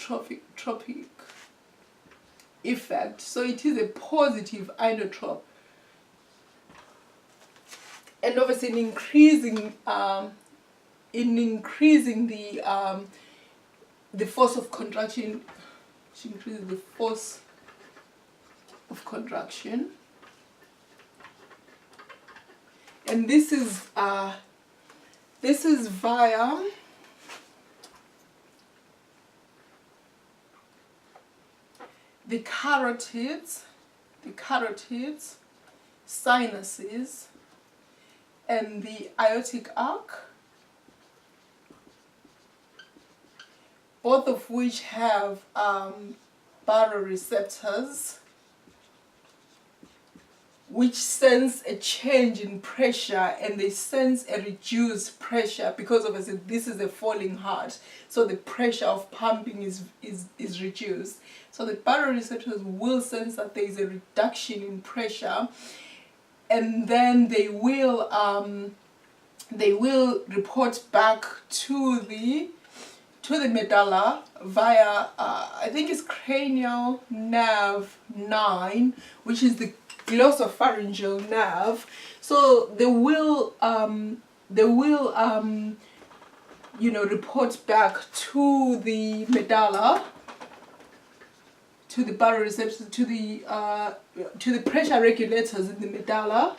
inotropic effect. So it is a positive inotrope. And obviously in increasing the force of contraction, which increases the force of contraction. And this is via the carotids, sinuses, and the aortic arc, both of which have baroreceptors, which sense a change in pressure, and they sense a reduced pressure because obviously this is a falling heart, so the pressure of pumping is reduced. So the baroreceptors will sense that there is a reduction in pressure, and then they will report back to the medulla via I think it's cranial nerve 9, which is the glossopharyngeal nerve. So they will report back to the medulla, to the baroreceptors, to the pressure regulators in the medulla.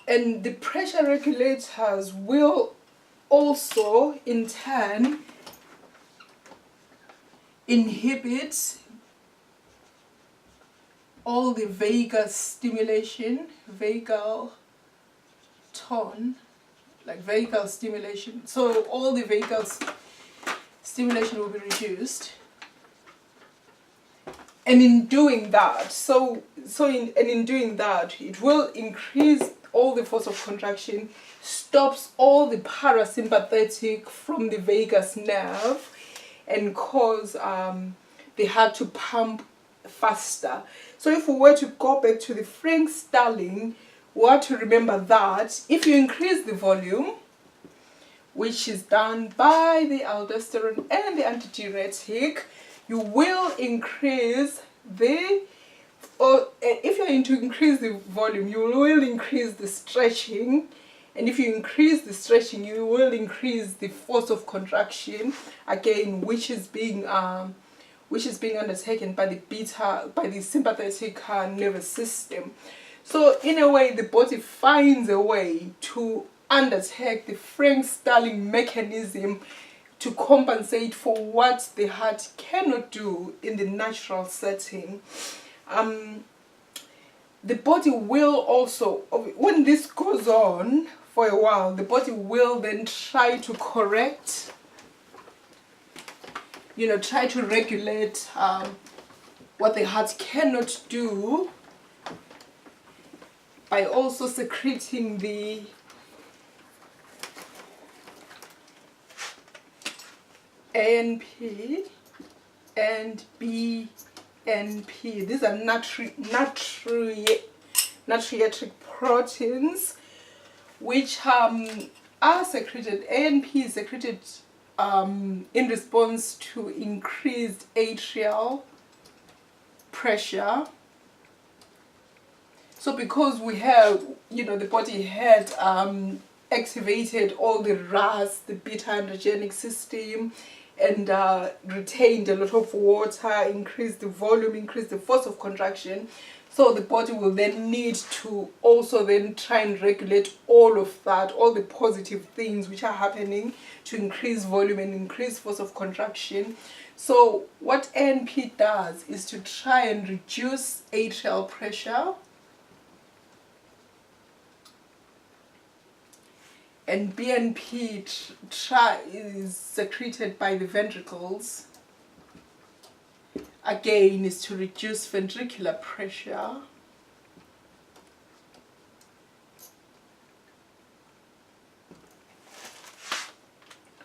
And the pressure regulators will also in turn inhibit all the vagus stimulation, vagal tone, like vagal stimulation. So all the vagal stimulation will be reduced. And in doing that, in doing that, it will increase all the force of contraction, stops all the parasympathetic from the vagus nerve, and cause the heart to pump faster. So if we were to go back to the Frank Starling, we have to remember that if you increase the volume, which is done by the aldosterone and the antidiuretic, you will increase if you're going to increase the volume, you will increase the stretching. And if you increase the stretching, you will increase the force of contraction, again, which is being undertaken by the sympathetic nervous system. So in a way, the body finds a way to undertake the Frank Starling mechanism to compensate for what the heart cannot do in the natural setting. The body will also, when this goes on for a while, the body will then try to correct, try to regulate what the heart cannot do by also secreting the ANP and BNP. These are natriuretic proteins which are secreted. ANP is secreted in response to increased atrial pressure. So because we have, the body had activated all the RAS, the beta androgenic system, and retained a lot of water, increased the volume, increased the force of contraction. So the body will then need to also then try and regulate all of that, all the positive things which are happening to increase volume and increase force of contraction. So what ANP does is to try and reduce atrial pressure, and BNP is secreted by the ventricles. Again, is to reduce ventricular pressure.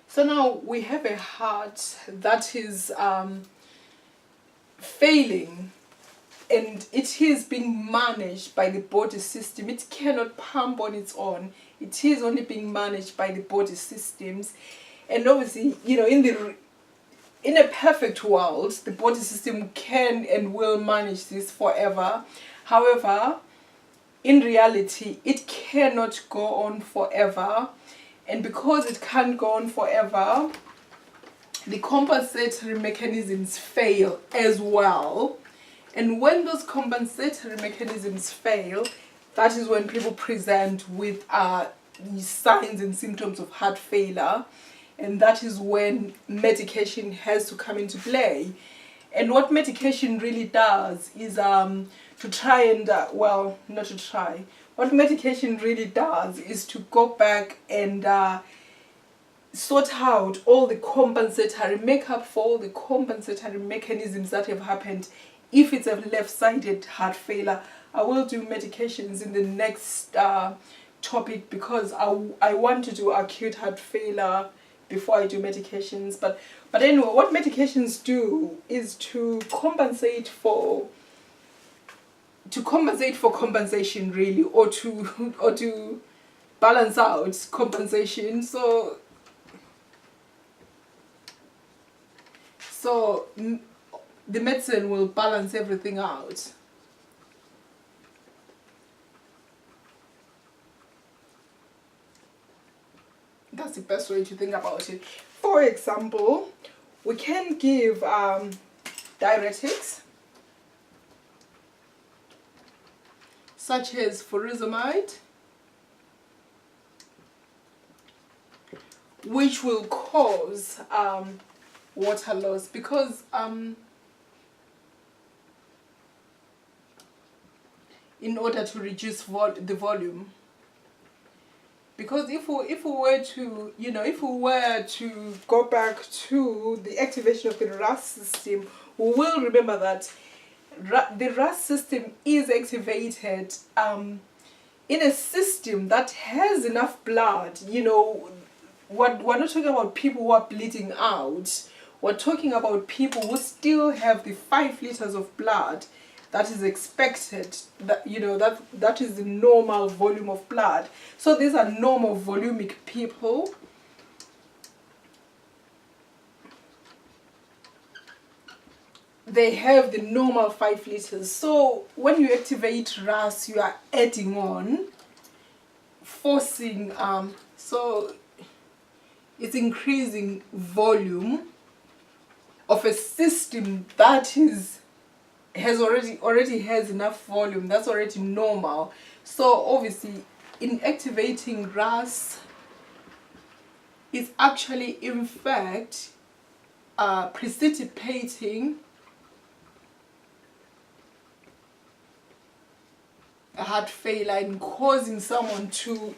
So now we have a heart that is failing, and it is being managed by the body system. It cannot pump on its own. It is only being managed by the body systems. And obviously, in a perfect world, the body system can and will manage this forever. However, in reality, it cannot go on forever. And because it can't go on forever, the compensatory mechanisms fail as well. And when those compensatory mechanisms fail, that is when people present with signs and symptoms of heart failure. And that is when medication has to come into play. And what medication really does is to try and, not to try. What medication really does is to go back and sort out all the compensatory, make up for all the compensatory mechanisms that have happened. If it's a left-sided heart failure, I will do medications in the next topic, because I want to do acute heart failure before I do medications. But anyway, what medications do is to compensate for compensation, really, or to balance out compensation. So the medicine will balance everything out. That's the best way to think about it. For example, we can give diuretics, such as furosemide, which will cause water loss, because in order to reduce the volume. Because if we were to go back to the activation of the RAS system, we will remember that the RAS system is activated in a system that has enough blood. We're not talking about people who are bleeding out. We're talking about people who still have the 5 liters of blood that is expected, that is the normal volume of blood. So these are normal volumic people. They have the normal 5 liters. So when you activate RAS, you are adding on, forcing, so it's increasing volume of a system that already has enough volume, that's already normal. So obviously, in activating RAS, is actually in fact precipitating a heart failure and causing someone to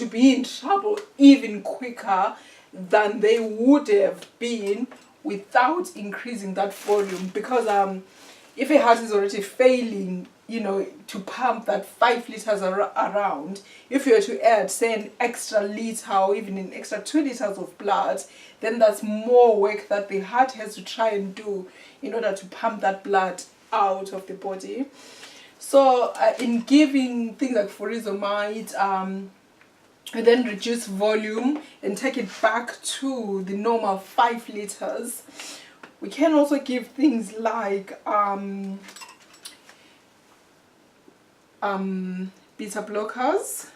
be in trouble even quicker than they would have been without increasing that volume. Because if a heart is already failing, to pump that 5 liters around, if you were to add, say, an extra liter or even an extra 2 liters of blood, then that's more work that the heart has to try and do in order to pump that blood out of the body. So in giving things like furosemide, and then reduce volume and take it back to the normal 5 liters. We can also give things like beta blockers,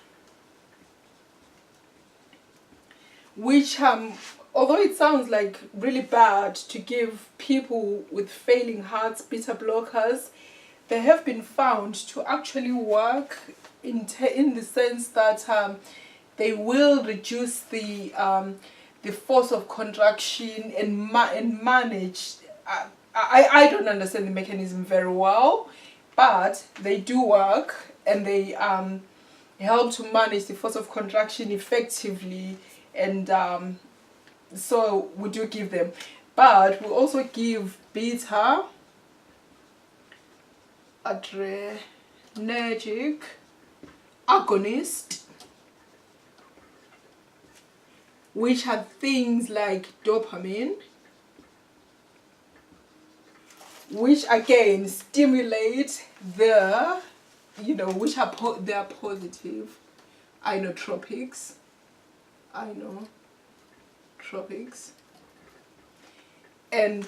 which although it sounds like really bad to give people with failing hearts beta blockers, they have been found to actually work in the sense that they will reduce the force of contraction and manage. I don't understand the mechanism very well, but they do work, and they help to manage the force of contraction effectively. And so we do give them, but we also give beta adrenergic agonist, which are things like dopamine, which again stimulate they are positive inotropics, and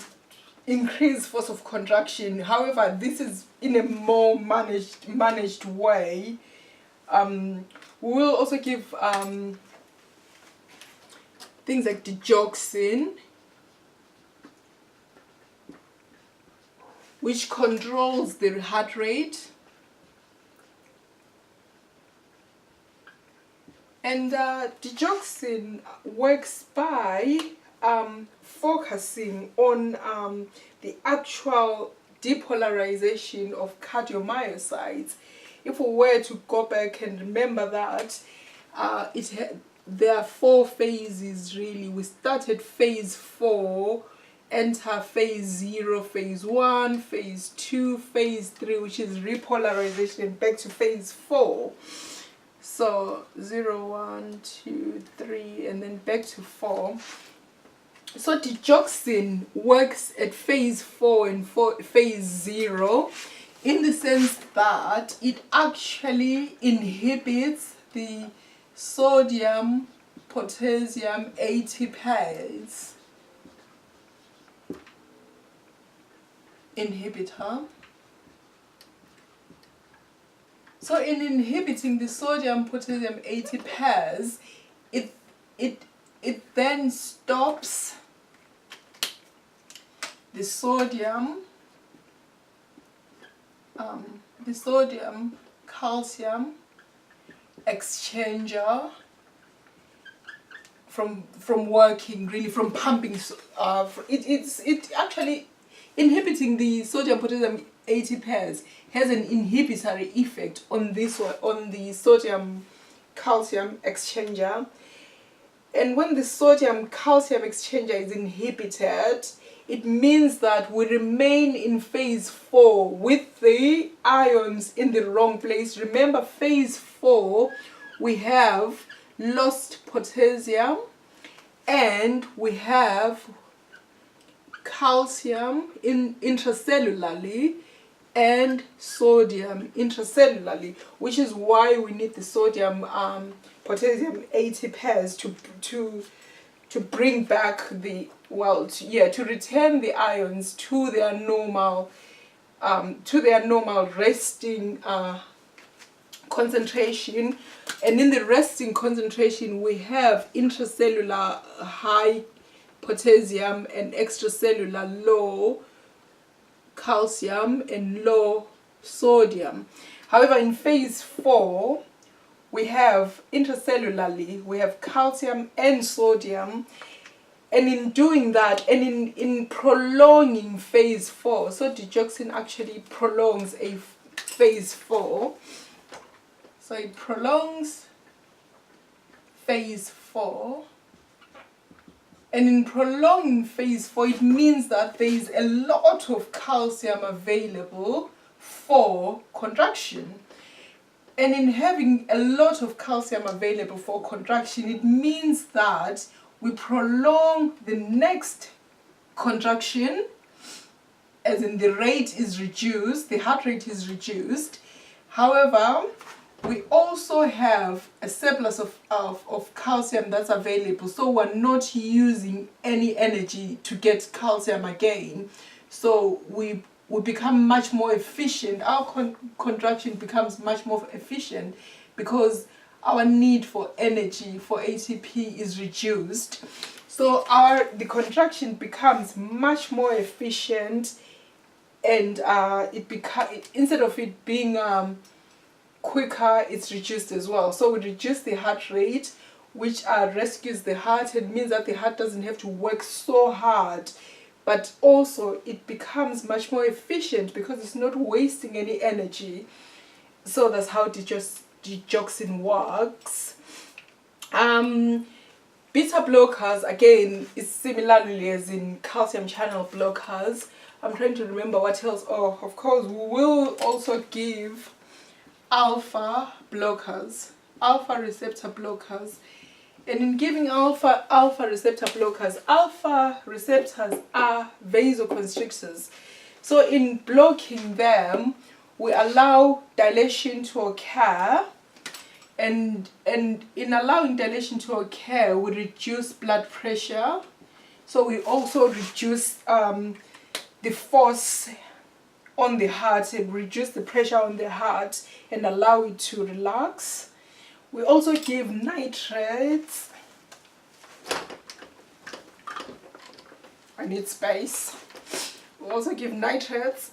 increase force of contraction. However, this is in a more managed way. We will also give things like digoxin, which controls the heart rate. And digoxin works by focusing on the actual depolarization of cardiomyocytes. If we were to go back and remember that, there are 4 phases really. We started phase 4, enter phase 0, phase 1, phase 2, phase 3, which is repolarization, back to phase 4. So 0, 1, 2, 3, and then back to 4. So digoxin works at phase 4 and phase 0, in the sense that it actually inhibits the sodium potassium ATPase inhibitor. So in inhibiting the sodium potassium ATPase, it then stops the sodium calcium exchanger from working, really, from pumping. It actually inhibiting the sodium potassium ATPase has an inhibitory effect on this one, on the sodium calcium exchanger. And when the sodium calcium exchanger is inhibited, it means that we remain in phase 4 with the ions in the wrong place. Remember, phase 4, we have lost potassium and we have calcium intracellularly and sodium intracellularly, which is why we need the sodium potassium ATPase to bring back the to return the ions to their normal resting concentration. And in the resting concentration, we have intracellular high potassium and extracellular low calcium and low sodium. However, in phase 4, we have intracellularly, we have calcium and sodium. And in doing that, and in prolonging phase 4, so digoxin actually prolongs a phase 4. So it prolongs phase 4. And in prolonging phase 4, it means that there is a lot of calcium available for contraction. And in having a lot of calcium available for contraction, it means that we prolong the next contraction, as in the rate is reduced, the heart rate is reduced. However, we also have a surplus of calcium that's available, so we're not using any energy to get calcium again. So we become much more efficient. Our contraction becomes much more efficient because our need for energy, for ATP, is reduced. So the contraction becomes much more efficient, and instead of it being quicker, it's reduced as well. So we reduce the heart rate, which rescues the heart. It means that the heart doesn't have to work so hard, but also it becomes much more efficient because it's not wasting any energy. So that's how digoxin works. Beta blockers, again, is similarly as in calcium channel blockers. I'm trying to remember what else. Oh, of course, we will also give alpha blockers, alpha receptor blockers. And in giving alpha receptor blockers, alpha receptors are vasoconstrictors. So in blocking them, we allow dilation to occur, And in allowing dilation to occur, we reduce blood pressure. So we also reduce the force on the heart and reduce the pressure on the heart and allow it to relax. We also give nitrates. I need space. We also give nitrates.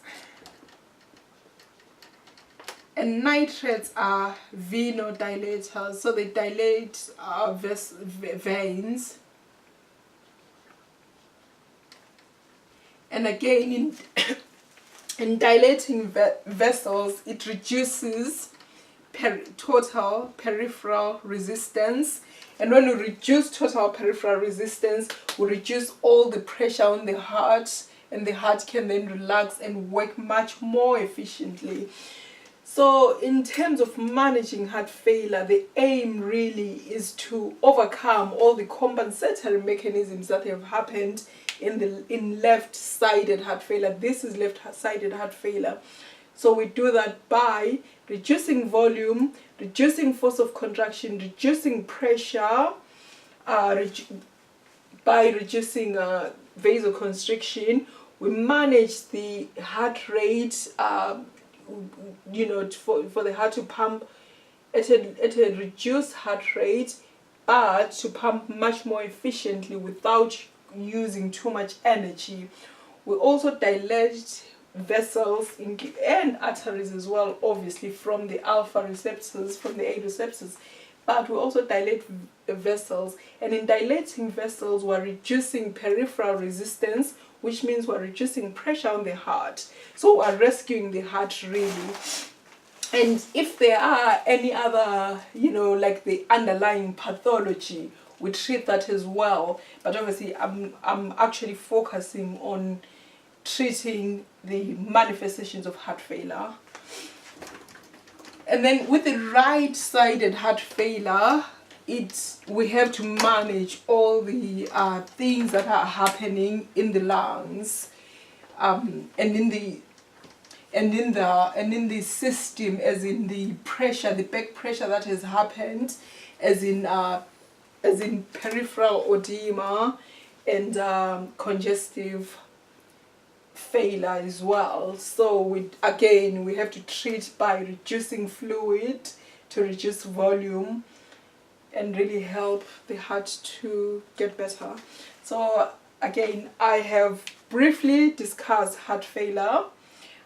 And nitrates are venodilators, so they dilate our veins. And again, in dilating vessels, it reduces total peripheral resistance. And when we reduce total peripheral resistance, we reduce all the pressure on the heart, and the heart can then relax and work much more efficiently. So in terms of managing heart failure, the aim really is to overcome all the compensatory mechanisms that have happened in left-sided heart failure. This is left-sided heart failure. So we do that by reducing volume, reducing force of contraction, reducing pressure, by reducing vasoconstriction. We manage the heart rate, for the heart to pump at a reduced heart rate, but to pump much more efficiently without using too much energy. We also dilate vessels and arteries as well, obviously from the alpha receptors, from the A receptors, but we also dilate vessels. And in dilating vessels, we're reducing peripheral resistance, which means we're reducing pressure on the heart. So we're rescuing the heart really. And if there are any other, like the underlying pathology, we treat that as well. But obviously, I'm actually focusing on treating the manifestations of heart failure. And then with the right-sided heart failure, we have to manage all the things that are happening in the lungs, and in the system, as in the pressure, the back pressure that has happened, as in peripheral edema and congestive failure as well. So we have to treat by reducing fluid to reduce volume and really help the heart to get better. So again, I have briefly discussed heart failure.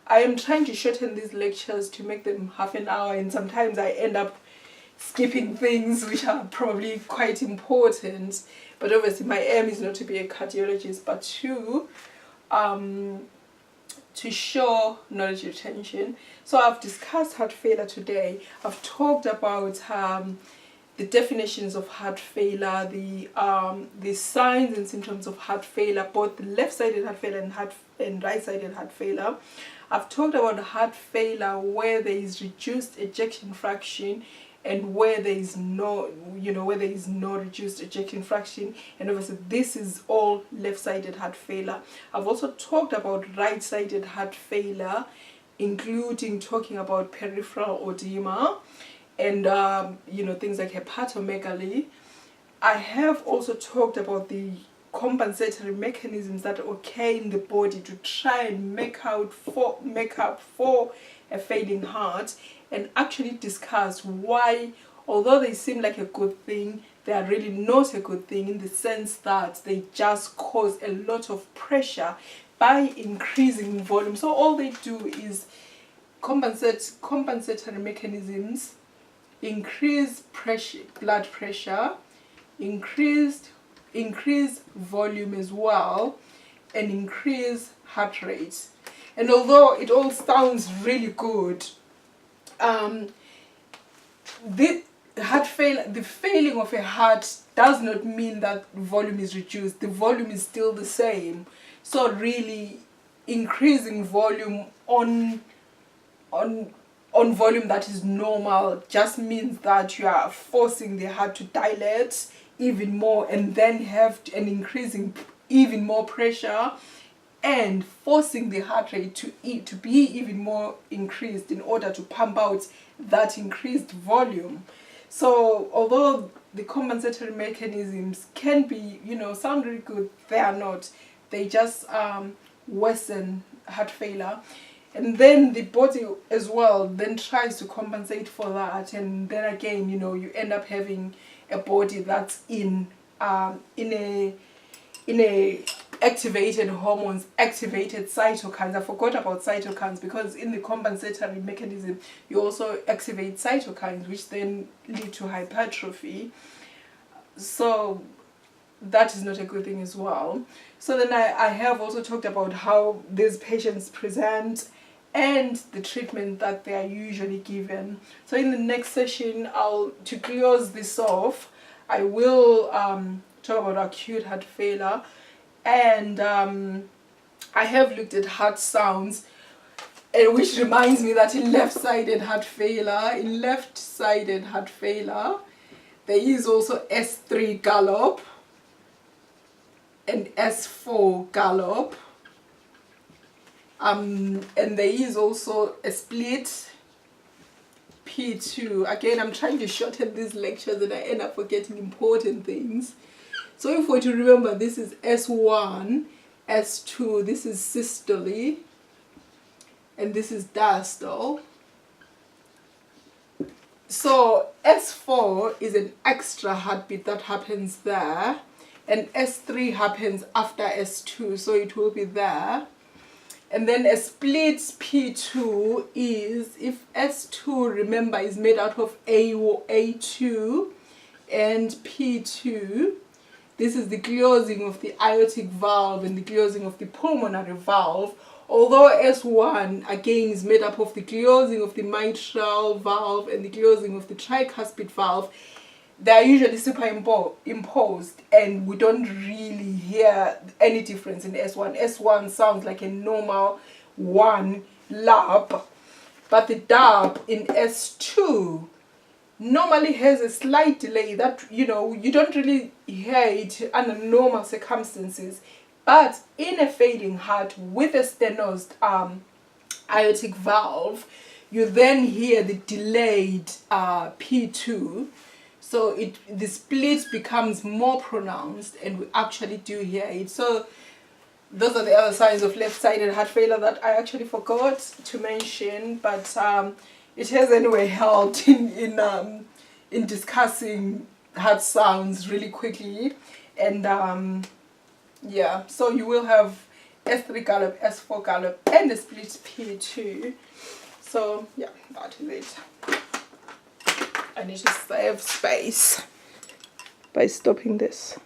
I am trying to shorten these lectures to make them half an hour, and sometimes I end up skipping things which are probably quite important. But obviously my aim is not to be a cardiologist, but to show knowledge retention. So I've discussed heart failure today. I've talked about the definitions of heart failure, the signs and symptoms of heart failure, both left-sided heart failure and right-sided heart failure. I've talked about heart failure where there is reduced ejection fraction and where there is no reduced ejection fraction, and obviously this is all left-sided heart failure. I've also talked about right-sided heart failure, including talking about peripheral edema and things like hepatomegaly. I have also talked about the compensatory mechanisms that occur in the body to try and make up for a failing heart, and actually discuss why, although they seem like a good thing, they are really not a good thing, in the sense that they just cause a lot of pressure by increasing volume. So all they do is compensatory mechanisms, increase blood pressure, increase volume as well, and increase heart rate. And although it all sounds really good, the failing of a heart does not mean that volume is reduced. The volume is still the same. So really, increasing volume on volume that is normal just means that you are forcing the heart to dilate even more, and then have an increasing even more pressure, and forcing the heart rate to be even more increased in order to pump out that increased volume. So although the compensatory mechanisms can be, sound really good, they are not. They just worsen heart failure. And then the body as well then tries to compensate for that, and then again, you end up having a body that's in a activated hormones, activated cytokines. I forgot about cytokines, because in the compensatory mechanism you also activate cytokines, which then lead to hypertrophy. So that is not a good thing as well. So then I have also talked about how these patients present and the treatment that they are usually given. So in the next session, to close this off, I will talk about acute heart failure, and I have looked at heart sounds, and which reminds me that in left-sided heart failure, there is also S3 gallop and S4 gallop. And there is also a split P2. Again, I'm trying to shorten these lectures and I end up forgetting important things. So if we're to remember, this is S1, S2, this is systole, and this is diastole. So S4 is an extra heartbeat that happens there, and S3 happens after S2, so it will be there. And then a split P2 is if S2, remember, is made out of A2 and P2. This is the closing of the aortic valve and the closing of the pulmonary valve. Although S1 again is made up of the closing of the mitral valve and the closing of the tricuspid valve, they are usually superimposed, and we don't really hear any difference in S1. S1 sounds like a normal one lap, but the dub in S2 normally has a slight delay that, you don't really hear it under normal circumstances. But in a failing heart with a stenosed aortic valve, you then hear the delayed P2. So the split becomes more pronounced, and we actually do hear it. So those are the other signs of left-sided heart failure that I actually forgot to mention, but it has anyway helped in discussing heart sounds really quickly. And yeah, so you will have S3 gallop, S4 gallop, and the split P2. So yeah, that is it. I need to save space by stopping this.